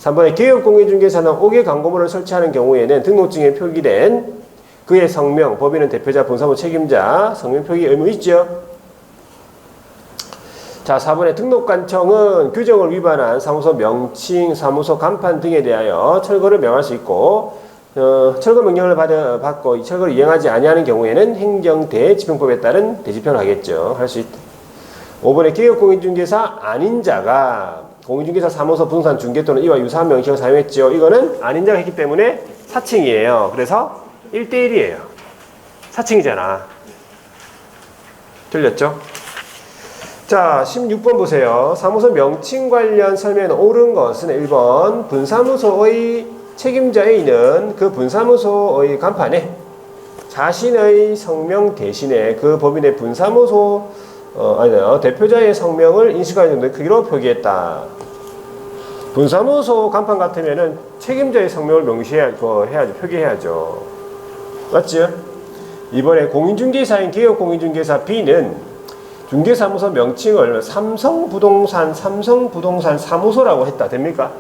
3번에 개업공인중개사는 5개 광고물을 설치하는 경우에는 등록증에 표기된 그의 성명, 법인은 대표자, 분사무 책임자, 성명 표기 의무 있죠. 자, 4번에 등록관청은 규정을 위반한 사무소 명칭, 사무소 간판 등에 대하여 철거를 명할 수 있고, 철거 명령을 받고 이 철거를 이행하지 아니하는 경우에는 행정대집행법에 따른 대집행을 하겠죠. 할 수 있다. 5번에 개업공인중개사 아닌 자가 공인중개사 사무소 부동산 중개 또는 이와 유사한 명칭을 사용했죠. 이거는 아닌 자가 했기 때문에 사칭이에요. 그래서 1대1이에요. 사칭이잖아. 틀렸죠? 자, 16번 보세요. 사무소 명칭 관련 설명에 옳은 것은 1번 분사무소의 책임자인 그 분사무소의 간판에 자신의 성명 대신에 그 법인의 분사무소 대표자의 성명을 인식할 정도의 크기로 표기했다. 분사무소 간판 같으면은 책임자의 성명을 해야죠. 표기해야죠. 맞지? 이번에 공인중개사인 기업공인중개사 B는 중개사무소 명칭을 삼성부동산 사무소라고 했다. 됩니까?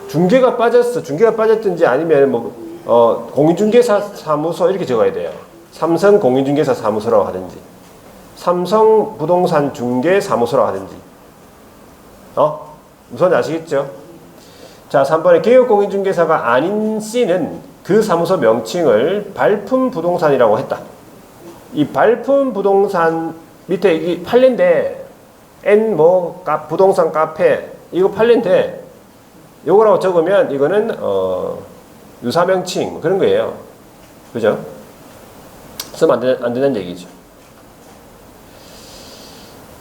중개가 빠졌든지 아니면 공인중개사 사무소 이렇게 적어야 돼요. 삼성 공인중개사 사무소라고 하든지 삼성 부동산 중개 사무소라고 하든지 우선 아시겠죠? 자, 3번에 개업공인중개사가 아닌 C는 그 사무소 명칭을 발품부동산이라고 했다. 이 발품부동산 밑에 이 팔레인데 부동산 카페 이거 팔레인데 요거라고 적으면 이거는 유사명칭 그런 거예요. 그죠? 쓰면 안 되는 얘기죠.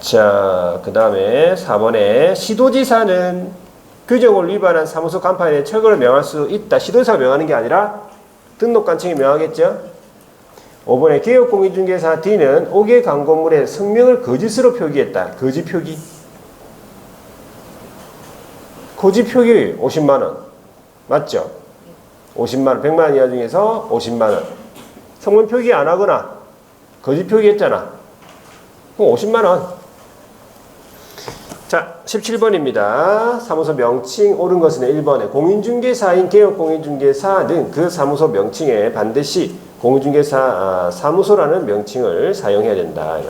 자, 그 다음에 4번에 시도지사는 규정을 위반한 사무소 간판에 철거를 명할 수 있다. 시도지사가 명하는 게 아니라 등록관청이 명하겠죠. 5번에 개업공인중개사 D는 5개 광고물에 성명을 거짓으로 표기했다. 거짓 표기 50만원 맞죠? 50만원 100만원 이하 중에서 50만원 성명 표기 안 하거나 거짓 표기했잖아. 그럼 50만원. 자, 17번입니다. 사무소 명칭 옳은 것은 1번에 공인중개사인 개업공인중개사는 그 사무소 명칭에 반드시 공인중개사 사무소라는 명칭을 사용해야 된다.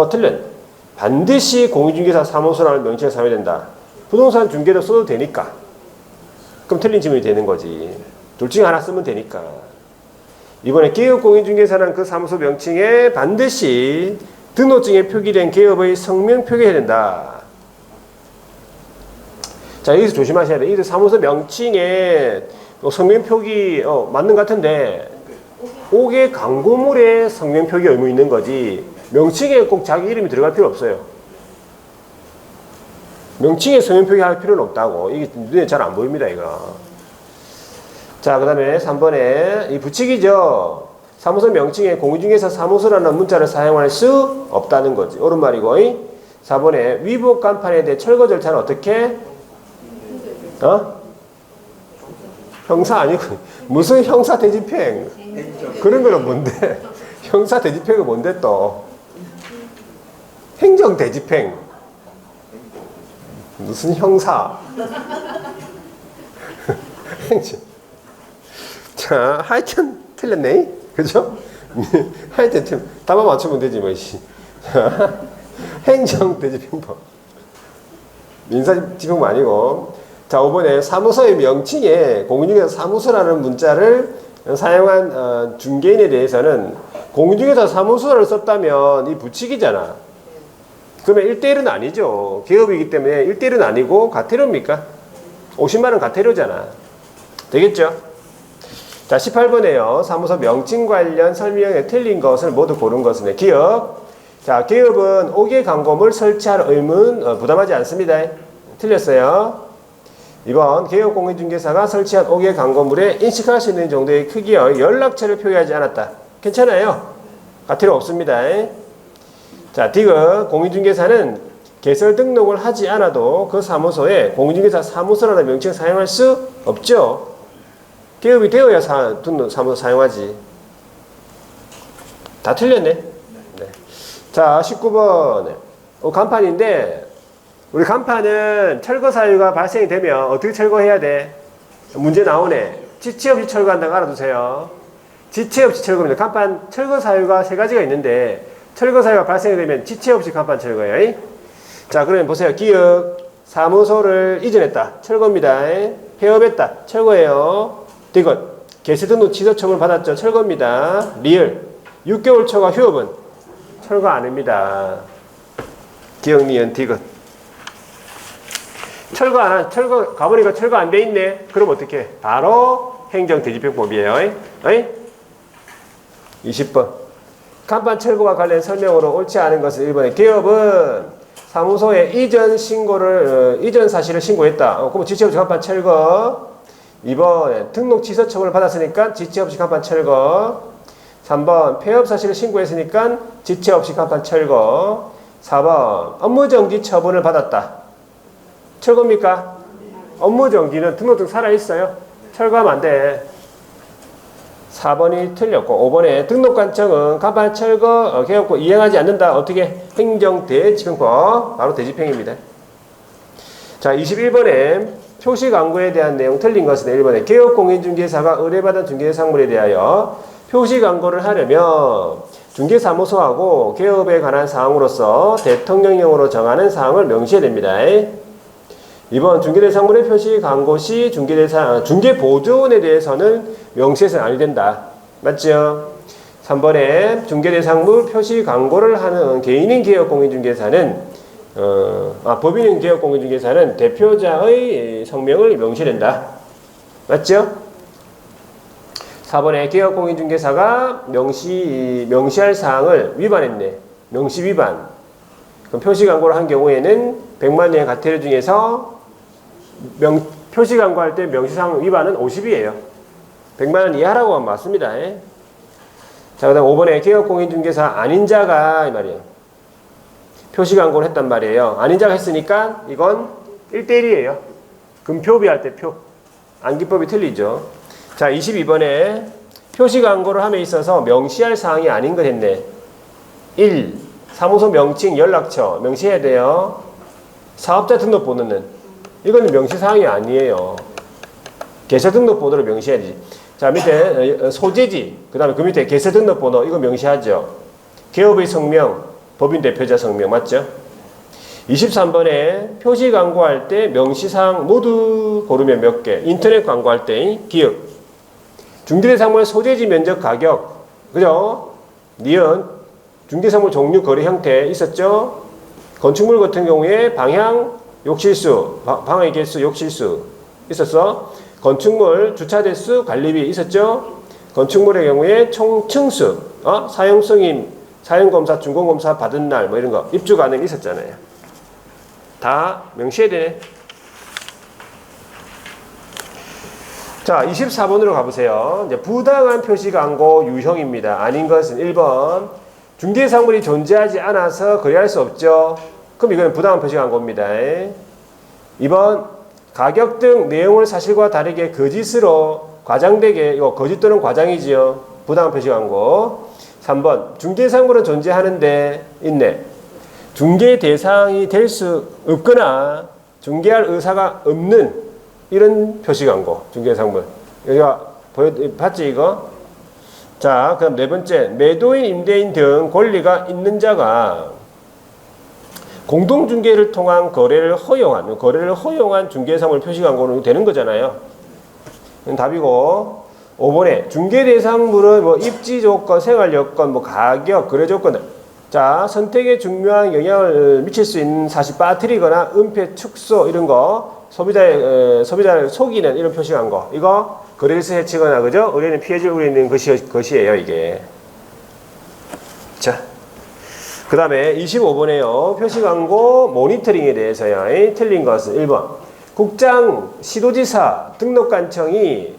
틀린. 반드시 공인중개사 사무소라는 명칭을 사용해야 된다. 부동산 중개도 써도 되니까. 그럼 틀린 질문이 되는 거지. 둘 중에 하나 쓰면 되니까. 이번에 개업공인중개사는 그 사무소 명칭에 반드시 등록증에 표기된 개업의 성명 표기해야 된다. 자, 여기서 조심하셔야 돼. 이 사무소 명칭에 성명 표기 맞는 것 같은데 5개 광고물에 성명 표기 의무 있는 거지 명칭에 꼭 자기 이름이 들어갈 필요 없어요. 명칭에 성명 표기할 필요는 없다고. 이게 눈에 잘 안 보입니다, 이거. 자, 그 다음에 3번에 이 부칙이죠. 사무소 명칭에 공인중개사 사무소라는 문자를 사용할 수 없다는 거지. 옳은 말이고. 4번에 위법 간판에 대해 철거 절차는 어떻게? 형사 아니고 무슨 형사 대집행? 그런 거는 뭔데? 형사 대집행은 뭔데 또? 행정 대집행. 무슨 형사? 행정. 자, 하여튼 틀렸네. 그죠? 하여튼 답만 맞추면 되지 뭐. 행정 대집행법. 민사집행법 아니고. 자, 5번에 사무소의 명칭에 공인중개사 사무소라는 문자를 사용한 중개인에 대해서는 공인중개사 사무소를 썼다면 이 부칙이잖아. 그러면 1대1은 아니죠. 기업이기 때문에 1대1은 아니고 가태료입니까? 50만원 가태료잖아. 되겠죠? 자, 18번에요. 사무소 명칭 관련 설명에 틀린 것을 모두 고른 것은 기업. 자, 기업은 5개 광고물 설치할 의무는 부담하지 않습니다. 틀렸어요. 2번 개업공인중개사가 설치한 5개 광고물에 인식할 수 있는 정도의 크기의 연락처를 표기하지 않았다. 괜찮아요. 가태료 없습니다. 자, 디귿 공인중개사는 개설 등록을 하지 않아도 그 사무소에 공인중개사 사무소라는 명칭을 사용할 수 없죠. 개업이 되어야 사무소 사용하지. 다 틀렸네. 네. 자, 19번 간판인데 우리 간판은 철거 사유가 발생이 되면 어떻게 철거해야 돼? 문제 나오네. 지체 없이 철거한다고 알아두세요. 지체 없이 철거입니다. 간판 철거 사유가 3가지가 있는데 철거 사유가 발생이 되면 지체 없이 간판 철거예요. 자, 그러면 보세요. 기업 사무소를 이전했다. 철거입니다. 폐업했다. 철거예요. 디귿 개시 등록 취소 처분 받았죠. 철거입니다. 리을 6개월 초과 휴업은 철거 안 합니다. 기억 니은 디귿 철거 가버리니까 철거 안 돼 있네. 그럼 어떻게? 바로 행정대집행법이에요. 어이? 20번. 간판 철거와 관련 설명으로 옳지 않은 것은 1번에 기업은 사무소에 이전 사실을 신고했다. 그럼 지체 없이 간판 철거. 2번 등록 취소 처분을 받았으니까 지체 없이 간판 철거. 3번 폐업 사실을 신고했으니까 지체 없이 간판 철거. 4번 업무 정지 처분을 받았다. 철거입니까? 업무 정지는 등록증 살아있어요. 철거하면 안 돼. 4번이 틀렸고 5번에 등록관청은 간판 철거 개업고 이행하지 않는다. 어떻게? 행정대집행법. 바로 대집행입니다. 자 21번에 표시 광고에 대한 내용 틀린 것은 1번에 개업공인중개사가 의뢰받은 중개상물에 대하여 표시 광고를 하려면 중개사무소하고 개업에 관한 사항으로서 대통령령으로 정하는 사항을 명시해야 됩니다. 2번 중개대상물의 표시 광고 시 중개보조원에 대해서는 명시해서는 아니 된다. 맞죠? 3번에 중개대상물 표시 광고를 하는 개인인 개업공인중개사는 법인인 개업공인중개사는 대표자의 성명을 명시해야 된다. 맞죠? 4번에 개업공인중개사가 명시할 사항을 위반했네. 명시 위반. 그럼 표시 광고를 한 경우에는 100만 의 과태료 중에서 표시 광고할 때 명시사항 위반은 50이에요. 100만 원 이하라고 하면 맞습니다. 자, 그 다음 5번에 개업공인중개사 아닌 자가 이 말이에요. 표시 광고를 했단 말이에요. 아닌 자가 했으니까 이건 1대1이에요. 금표비 할 때 표. 안기법이 틀리죠. 자, 22번에 표시 광고를 함에 있어서 명시할 사항이 아닌 걸 했네. 1. 사무소 명칭, 연락처 명시해야 돼요. 사업자 등록번호는 이거는 명시사항이 아니에요. 개설 등록번호를 명시해야지. 자, 밑에 소재지, 그 다음에 그 밑에 개설 등록번호 이거 명시하죠. 개업의 성명, 법인 대표자 성명 맞죠? 23번에 표시 광고할 때 명시사항 모두 고르면 몇 개? 인터넷 광고할 때 기업, 중개대상물 소재지 면적 가격, 그죠? 니은, 중개상물 종류 거래 형태 있었죠? 건축물 같은 경우에 방향, 욕실수, 방의 개수, 욕실수 있었어? 건축물 주차 대수, 관리비 있었죠? 건축물의 경우에 총 층수, 사용승인, 사용검사, 준공검사 받은 날 뭐 이런 거 입주 가능 있었잖아요. 다 명시해야 되네. 자, 24번으로 가보세요. 이제 부당한 표시 광고 유형입니다. 아닌 것은 1번 중개상물이 존재하지 않아서 거래할 수 없죠. 그럼 이건 부당한 표시 광고입니다. 2번 가격 등 내용을 사실과 다르게 거짓으로 과장되게, 이거 거짓 또는 과장이지요. 부당한 표시 광고. 3번 중개상물은 존재하는데 있네. 중개 대상이 될 수 없거나 중개할 의사가 없는 이런 표시 광고. 중개상물. 여기가 봤지 이거? 자, 그럼 네 번째 매도인, 임대인 등 권리가 있는 자가 공동중개를 통한 거래를 허용한 중개상물 표시 광고는 되는 거잖아요. 답이고 5번에 중개대상물은 뭐 입지 조건, 생활 여건, 뭐 가격, 거래 조건, 자 선택에 중요한 영향을 미칠 수 있는 사실 빠뜨리거나 은폐, 축소 이런 거 소비자를 속이는 이런 표시 광고 이거 거래일서 해치거나 그죠? 의뢰인은 피해줄 우려있는 것이에요 이게. 자. 그 다음에 25번에요. 표시광고 모니터링에 대해서요. 틀린 것은 1번 국장, 시도지사, 등록관청이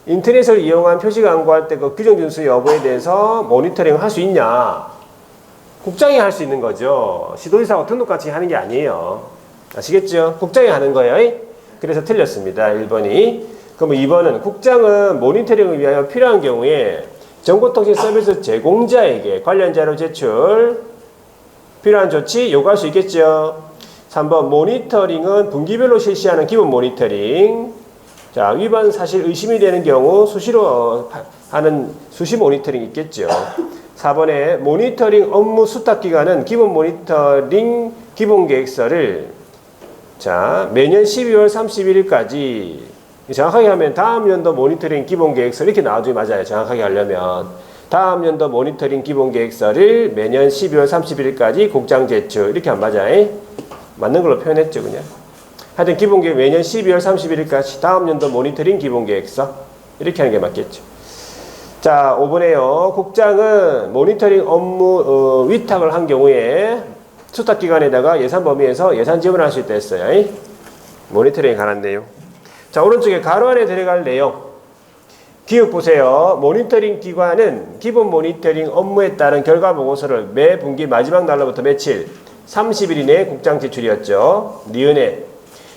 인터넷을 이용한 표시광고할 때 그 규정 준수 여부에 대해서 모니터링을 할 수 있냐. 국장이 할 수 있는 거죠. 시도지사하고 등록관청이 하는 게 아니에요. 아시겠죠? 국장이 하는 거예요. 그래서 틀렸습니다. 1번이. 그럼 2번은 국장은 모니터링을 위하여 필요한 경우에 정보통신 서비스 제공자에게 관련 자료 제출 필요한 조치 요구할 수 있겠죠. 3번 모니터링은 분기별로 실시하는 기본 모니터링. 자, 위반 사실 의심이 되는 경우 수시로 하는 수시 모니터링 있겠죠. 4번에 모니터링 업무 수탁 기간은 기본 모니터링 기본 계획서를 자, 매년 12월 31일까지 정확하게 하면 다음 연도 모니터링 기본 계획서 이렇게 나와줘야 맞아요. 정확하게 하려면 다음 연도 모니터링 기본 계획서를 매년 12월 31일까지 국장 제출 이렇게 안 맞아요. 맞는 걸로 표현했죠 그냥. 하여튼 기본 계획 매년 12월 31일까지 다음 연도 모니터링 기본 계획서 이렇게 하는 게 맞겠죠. 자, 5번에요. 국장은 모니터링 업무 위탁을 한 경우에 수탁기관에다가 예산 범위에서 예산 지원을 할 수 있다 했어요. 모니터링에 관한 내용. 자, 오른쪽에 가로 안에 들어갈 내용. 기억 보세요. 모니터링 기관은 기본 모니터링 업무에 따른 결과 보고서를 매 분기 마지막 날로부터 며칠? 30일 이내에 국장 제출이었죠. 니은에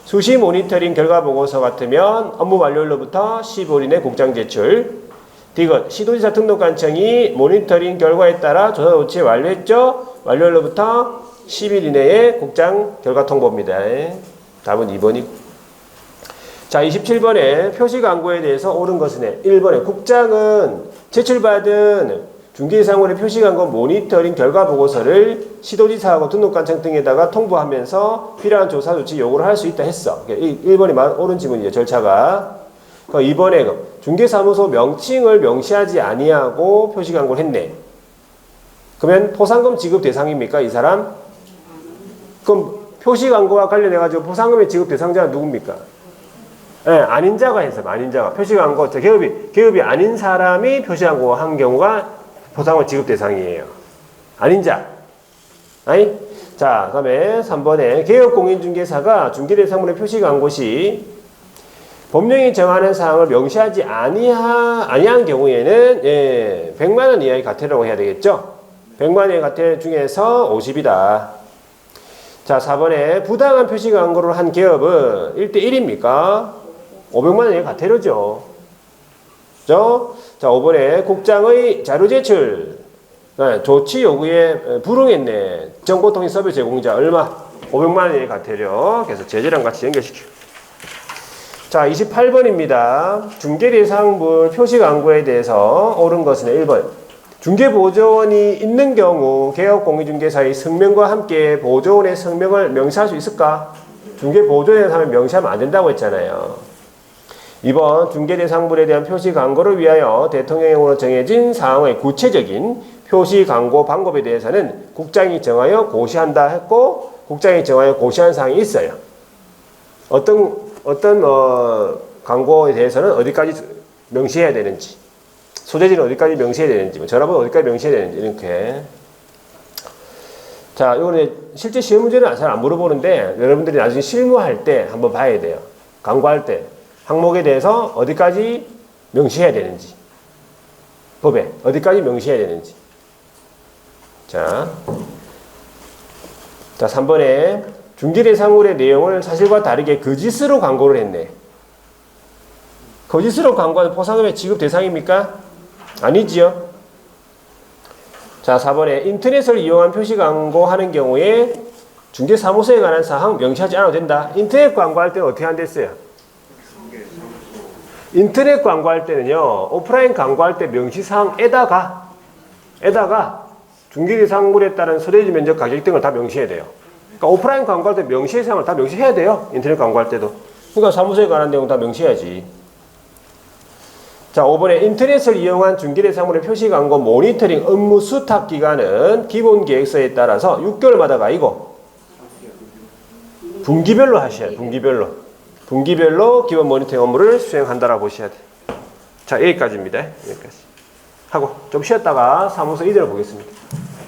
수시 모니터링 결과 보고서 같으면 업무 완료일로부터 15일 이내 국장 제출. 디귿 시도지사 등록관청이 모니터링 결과에 따라 조사 조치 완료했죠. 완료일로부터 10일 이내에 국장 결과 통보입니다. 답은 2번이고. 자, 27번에 표시 광고에 대해서 옳은 것은 1번에 국장은 제출받은 중개상물의 표시 광고 모니터링 결과 보고서를 시도지사하고 등록관청 등에다가 통보하면서 필요한 조사 조치 요구를 할 수 있다 했어. 1번이 옳은 지문이죠. 절차가. 2번에 중개사무소 명칭을 명시하지 아니하고 표시 광고를 했네. 그러면 포상금 지급 대상입니까? 이 사람? 그럼 표시 광고와 관련해가지고 포상금의 지급 대상자가 누굽니까? 네, 아닌 자가 했어요. 아닌 자가. 표시 광고, 기업이 아닌 사람이 표시 광고 한 경우가 포상금 지급 대상이에요. 아닌 자. 아니? 자, 그 다음에 3번에 개업공인중개사가 중개대상물의 표시 광고 시 법령이 정하는 사항을 명시하지 아니한 경우에는 100만 원 이하의 과태료라고 해야 되겠죠? 100만 원의 과태료 중에서 50이다. 자, 4번에 부당한 표시 광고를 한 기업은 1대1입니까? 500만 원의 과태료죠. 그죠? 자, 5번에 국장의 자료 제출. 조치 요구에 불응했네. 정보통신 서비스 제공자 얼마? 500만 원의 과태료. 그래서 제재랑 같이 연결시켜. 자, 28번입니다. 중개대상물 표시 광고에 대해서 옳은 것은 1번. 중개보조원이 있는 경우 개업공인중개사의 성명과 함께 보조원의 성명을 명시할 수 있을까? 중개보조원에 하면 명시하면 안 된다고 했잖아요. 2번 중개대상물에 대한 표시 광고를 위하여 대통령령으로 정해진 사항의 구체적인 표시 광고 방법에 대해서는 국장이 정하여 고시한다 했고 국장이 정하여 고시한 사항이 있어요. 어떤 광고에 대해서는 어디까지 명시해야 되는지, 소재지는 어디까지 명시해야 되는지, 전화번호 어디까지 명시해야 되는지 이렇게. 자, 이거는 실제 시험 문제는 잘 안 물어보는데 여러분들이 나중에 실무할 때 한번 봐야 돼요. 광고할 때 항목에 대해서 어디까지 명시해야 되는지, 법에 어디까지 명시해야 되는지. 자, 3번에 중개대상물의 내용을 사실과 다르게 거짓으로 광고를 했네. 거짓으로 광고하는 포상금의 지급 대상입니까? 아니지요. 자, 4번에 인터넷을 이용한 표시 광고하는 경우에 중개사무소에 관한 사항 명시하지 않아도 된다. 인터넷 광고할 때는 어떻게 한댔어요? 인터넷 광고할 때는요, 오프라인 광고할 때 명시사항에다가 중개대상물에 따른 소재지 면적 가격 등을 다 명시해야 돼요. 그러니까 오프라인 광고할 때 명시의 사항을 다 명시해야 돼요. 인터넷 광고할 때도. 그러니까 사무소에 관한 내용 다 명시해야지. 자, 5번에 인터넷을 이용한 중개대상물의 표시 광고 모니터링 업무 수탁 기간은 기본 계획서에 따라서 6개월마다가 아니고 분기별로 하셔야 돼요. 분기별로 기본 모니터링 업무를 수행한다라고 보셔야 돼요. 자, 여기까지입니다. 여기까지 하고 좀 쉬었다가 사무소 이대로 보겠습니다.